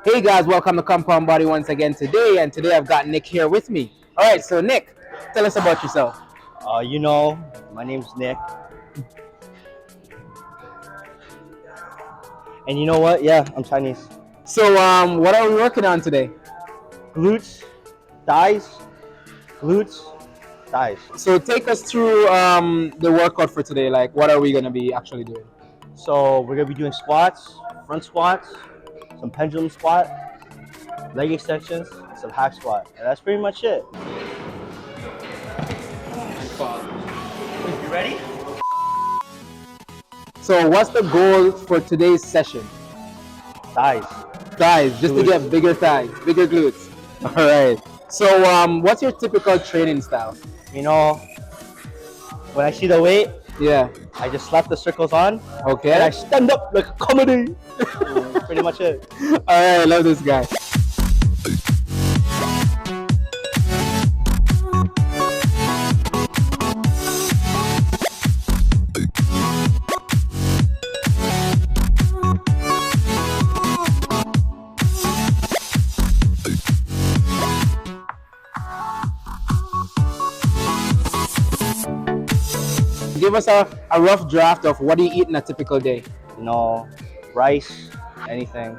Hey guys, welcome to Compound Body once again today I've got Nick here with me. All right, so Nick, tell us about yourself. My name's Nick. And you know what? Yeah, I'm Chinese. So what are we working on today? Glutes, thighs, glutes, thighs. So take us through the workout for today. Like, what are we gonna be actually doing? So we're gonna be doing squats, front squats, some pendulum squat, leg extensions, some hack squat. And that's pretty much it. You ready? So what's the goal for today's session? Thighs. Thighs, just to get bigger thighs, bigger glutes. All right. So what's your typical training style? You know, when I see the weight, Yeah. I just slap the circles on Okay. and I stand up like a comedy. Pretty much it. All right, I love this guy. Give us a rough draft of what do you eat in a typical day? You know, rice, anything.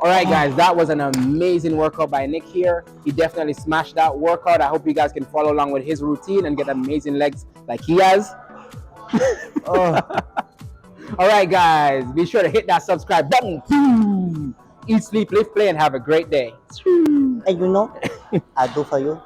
All right, guys, that was an amazing workout by Nick here. He definitely smashed that workout. I hope you guys can follow along with his routine and get amazing legs like he has. Oh. All right, guys, be sure to hit that subscribe button. Eat, sleep, live, play, and have a great day. And you know, I do for you.